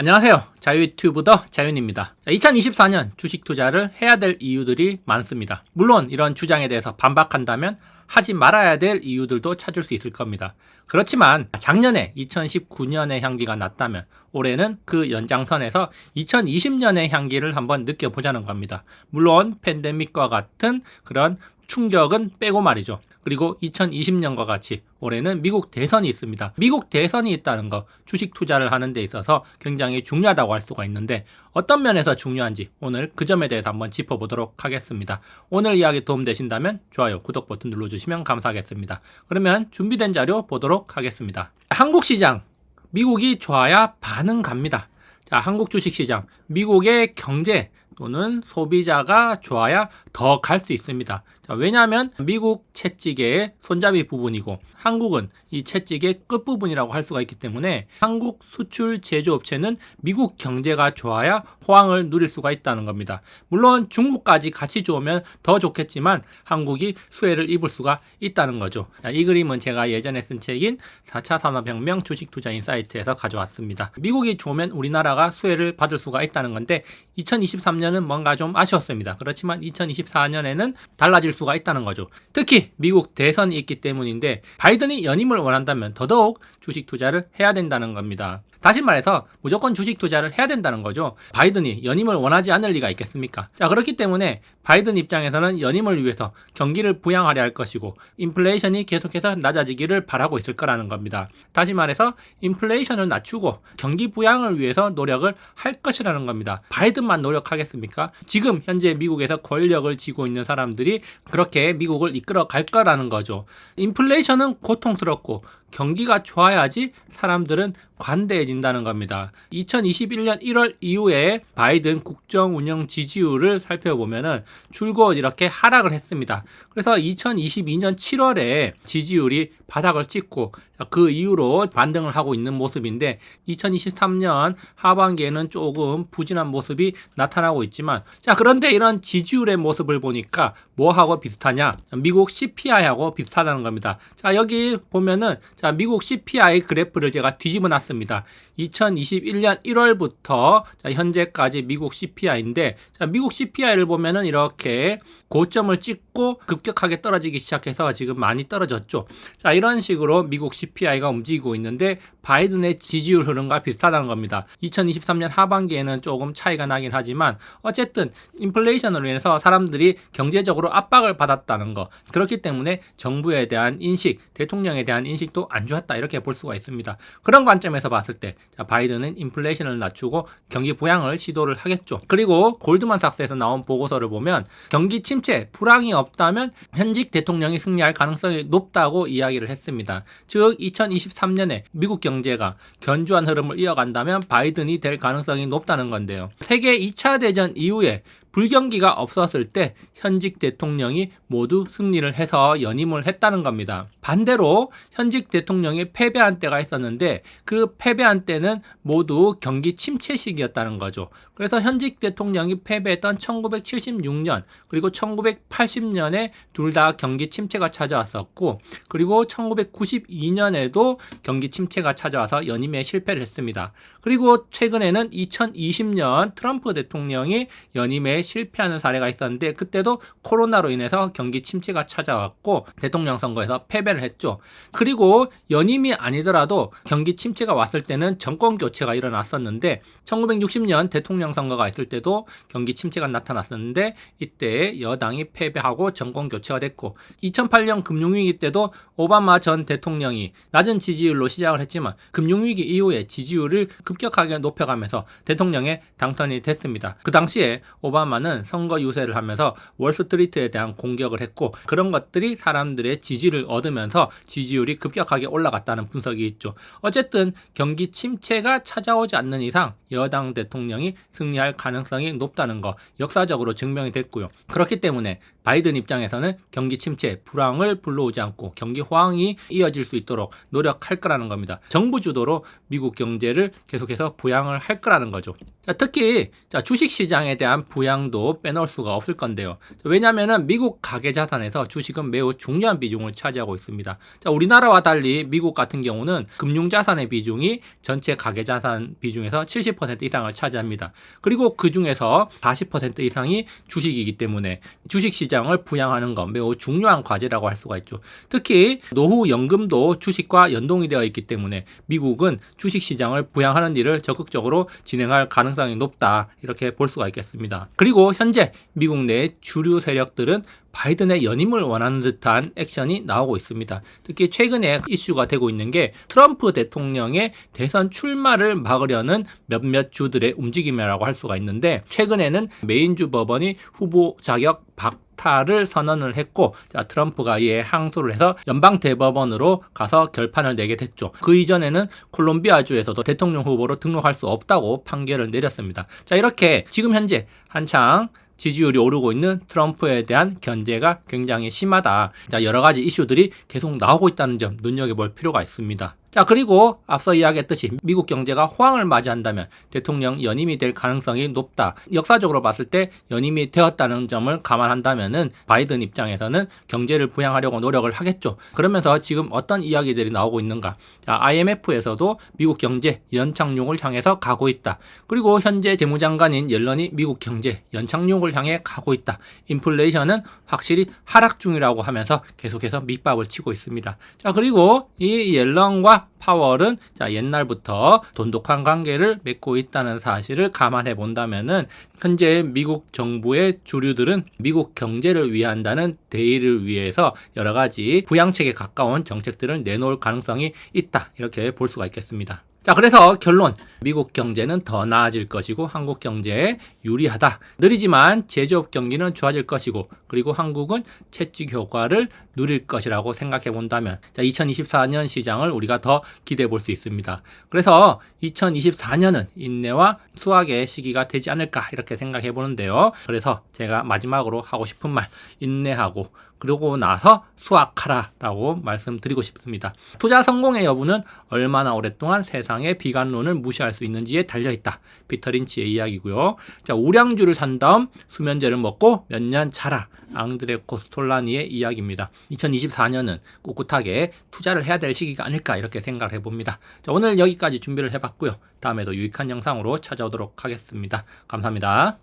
안녕하세요. 자유유튜브더 자윤입니다. 2024년 주식 투자를 해야 될 이유들이 많습니다. 물론 이런 주장에 대해서 반박한다면 하지 말아야 될 이유들도 찾을 수 있을 겁니다. 그렇지만 작년에 2019년의 향기가 났다면 올해는 그 연장선에서 2020년의 향기를 한번 느껴보자는 겁니다. 물론 팬데믹과 같은 그런 충격은 빼고 말이죠. 그리고 2020년과 같이 올해는 미국 대선이 있습니다. 미국 대선이 있다는 거 주식 투자를 하는 데 있어서 굉장히 중요하다고 할 수가 있는데 어떤 면에서 중요한지 오늘 그 점에 대해서 한번 짚어보도록 하겠습니다. 오늘 이야기 도움되신다면 좋아요, 구독 버튼 눌러주시면 감사하겠습니다. 그러면 준비된 자료 보도록 하겠습니다. 한국 시장, 미국이 좋아야 반응 갑니다. 자, 한국 주식시장, 미국의 경제 또는 소비자가 좋아야 더 갈 수 있습니다. 자, 왜냐하면 미국 채찍의 손잡이 부분이고 한국은 이 채찍의 끝부분이라고 할 수가 있기 때문에 한국 수출 제조업체는 미국 경제가 좋아야 호황을 누릴 수가 있다는 겁니다. 물론 중국까지 같이 좋으면 더 좋겠지만 한국이 수혜를 입을 수가 있다는 거죠. 자, 이 그림은 제가 예전에 쓴 책인 4차 산업혁명 주식투자 인사이트에서 가져왔습니다. 미국이 좋으면 우리나라가 수혜를 받을 수가 있다는 건데 2023년은 뭔가 좀 아쉬웠습니다. 그렇지만 2024년에는 달라질 수가 있다는 거죠. 특히 미국 대선이 있기 때문인데 바이든이 연임을 원한다면 더더욱 주식 투자를 해야 된다는 겁니다. 다시 말해서 무조건 주식 투자를 해야 된다는 거죠. 바이든이 연임을 원하지 않을 리가 있겠습니까? 자, 그렇기 때문에 바이든 입장에서는 연임을 위해서 경기를 부양하려 할 것이고 인플레이션이 계속해서 낮아지기를 바라고 있을 거라는 겁니다. 다시 말해서 인플레이션을 낮추고 경기 부양을 위해서 노력을 할 것이라는 겁니다. 바이든만 노력하겠습니까? 지금 현재 미국에서 권력을 쥐고 있는 사람들이 그렇게 미국을 이끌어 갈 거라는 거죠. 인플레이션은 고통스럽고 경기가 좋아야지 사람들은 관대해진다는 겁니다. 2021년 1월 이후에 바이든 국정 운영 지지율을 살펴보면은 줄곧 이렇게 하락을 했습니다. 그래서 2022년 7월에 지지율이 바닥을 찍고 그 이후로 반등을 하고 있는 모습인데 2023년 하반기에는 조금 부진한 모습이 나타나고 있지만 자, 그런데 이런 지지율의 모습을 보니까 뭐하고 비슷하냐? 미국 CPI하고 비슷하다는 겁니다. 자, 여기 보면은 자, 미국 CPI 그래프를 제가 뒤집어 놨습니다. 2021년 1월부터 자, 현재까지 미국 CPI인데 자, 미국 CPI를 보면은 이렇게 고점을 찍고 급격하게 떨어지기 시작해서 지금 많이 떨어졌죠. 자, 이런 식으로 미국 CPI가 움직이고 있는데 바이든의 지지율 흐름과 비슷하다는 겁니다. 2023년 하반기에는 조금 차이가 나긴 하지만 어쨌든 인플레이션으로 인해서 사람들이 경제적으로 압박을 받았다는 거, 그렇기 때문에 정부에 대한 인식, 대통령에 대한 인식도 안 좋았다 이렇게 볼 수가 있습니다. 그런 관점에서 봤을 때 자, 바이든은 인플레이션을 낮추고 경기 부양을 시도를 하겠죠. 그리고 골드만삭스에서 나온 보고서를 보면 경기 침체, 불황이 없다면 현직 대통령이 승리할 가능성이 높다고 이야기를 했습니다. 즉 2023년에 미국 경제가 견조한 흐름을 이어간다면 바이든이 될 가능성이 높다는 건데요. 세계 2차 대전 이후에 불경기가 없었을 때 현직 대통령이 모두 승리를 해서 연임을 했다는 겁니다. 반대로 현직 대통령이 패배한 때가 있었는데 그 패배한 때는 모두 경기 침체 시기였다는 거죠. 그래서 현직 대통령이 패배했던 1976년 그리고 1980년에 둘 다 경기 침체가 찾아왔었고 그리고 1992년에도 경기 침체가 찾아와서 연임에 실패를 했습니다. 그리고 최근에는 2020년 트럼프 대통령이 연임에 실패하는 사례가 있었는데 그때도 코로나로 인해서 경기 침체가 찾아왔고 대통령 선거에서 패배를 했죠. 그리고 연임이 아니더라도 경기 침체가 왔을 때는 정권 교체가 일어났었는데 1960년 대통령 선거가 있을 때도 경기 침체가 나타났었는데 이때 여당이 패배하고 정권 교체가 됐고 2008년 금융위기 때도 오바마 전 대통령이 낮은 지지율로 시작을 했지만 금융위기 이후에 지지율을 급격하게 높여가면서 대통령에 당선이 됐습니다. 그 당시에 오바마는 선거 유세를 하면서 월스트리트에 대한 공격을 했고 그런 것들이 사람들의 지지를 얻으면서 지지율이 급격하게 올라갔다는 분석이 있죠. 어쨌든 경기 침체가 찾아오지 않는 이상 여당 대통령이 승리할 가능성이 높다는 거 역사적으로 증명이 됐고요. 그렇기 때문에 바이든 입장에서는 경기 침체, 불황을 불러오지 않고 경기 호황이 이어질 수 있도록 노력할 거라는 겁니다. 정부 주도로 미국 경제를 계속해서 부양을 할 거라는 거죠. 자, 특히 주식시장에 대한 부양 시장도 빼놓을 수가 없을 건데요. 왜냐하면 미국 가계자산에서 주식은 매우 중요한 비중을 차지하고 있습니다. 자, 우리나라와 달리 미국 같은 경우는 금융자산의 비중이 전체 가계자산 비중에서 70% 이상을 차지합니다. 그리고 그 중에서 40% 이상이 주식이기 때문에 주식시장을 부양하는 건 매우 중요한 과제라고 할 수가 있죠. 특히 노후연금도 주식과 연동이 되어 있기 때문에 미국은 주식시장을 부양하는 일을 적극적으로 진행할 가능성이 높다, 이렇게 볼 수가 있겠습니다. 그리고 현재 미국 내 주류 세력들은 바이든의 연임을 원하는 듯한 액션이 나오고 있습니다. 특히 최근에 이슈가 되고 있는 게 트럼프 대통령의 대선 출마를 막으려는 몇몇 주들의 움직임이라고 할 수가 있는데, 최근에는 메인주 법원이 후보 자격 박탈을 선언을 했고, 트럼프가 이에 항소를 해서 연방대법원으로 가서 결판을 내게 됐죠. 그 이전에는 콜롬비아주에서도 대통령 후보로 등록할 수 없다고 판결을 내렸습니다. 자, 이렇게 지금 현재 한창 지지율이 오르고 있는 트럼프에 대한 견제가 굉장히 심하다. 자, 여러 가지 이슈들이 계속 나오고 있다는 점 눈여겨볼 필요가 있습니다. 자, 그리고 앞서 이야기했듯이 미국 경제가 호황을 맞이한다면 대통령 연임이 될 가능성이 높다. 역사적으로 봤을 때 연임이 되었다는 점을 감안한다면은 바이든 입장에서는 경제를 부양하려고 노력을 하겠죠. 그러면서 지금 어떤 이야기들이 나오고 있는가? 자, IMF에서도 미국 경제 연착륙을 향해서 가고 있다. 그리고 현재 재무장관인 옐런이 미국 경제 연착륙을 향해 가고 있다. 인플레이션은 확실히 하락 중이라고 하면서 계속해서 밑밥을 치고 있습니다. 자, 그리고 이 옐런과 파월은 옛날부터 돈독한 관계를 맺고 있다는 사실을 감안해 본다면은 현재 미국 정부의 주류들은 미국 경제를 위한다는 대의를 위해서 여러 가지 부양책에 가까운 정책들을 내놓을 가능성이 있다, 이렇게 볼 수가 있겠습니다. 자, 그래서 결론, 미국 경제는 더 나아질 것이고 한국 경제에 유리하다. 느리지만 제조업 경기는 좋아질 것이고, 그리고 한국은 채찍 효과를 누릴 것이라고 생각해 본다면 2024년 시장을 우리가 더 기대해 볼 수 있습니다. 그래서 2024년은 인내와 수확의 시기가 되지 않을까, 이렇게 생각해 보는데요. 그래서 제가 마지막으로 하고 싶은 말, 인내하고 그러고 나서 수확하라 라고 말씀드리고 싶습니다. 투자 성공의 여부는 얼마나 오랫동안 세상의 비관론을 무시할 수 있는지에 달려있다. 피터 린치의 이야기고요. 자, 우량주를 산 다음 수면제를 먹고 몇 년 자라. 앙드레 코스톨라니의 이야기입니다. 2024년은 꿋꿋하게 투자를 해야 될 시기가 아닐까, 이렇게 생각을 해봅니다. 자, 오늘 여기까지 준비를 해봤고요. 다음에도 유익한 영상으로 찾아오도록 하겠습니다. 감사합니다.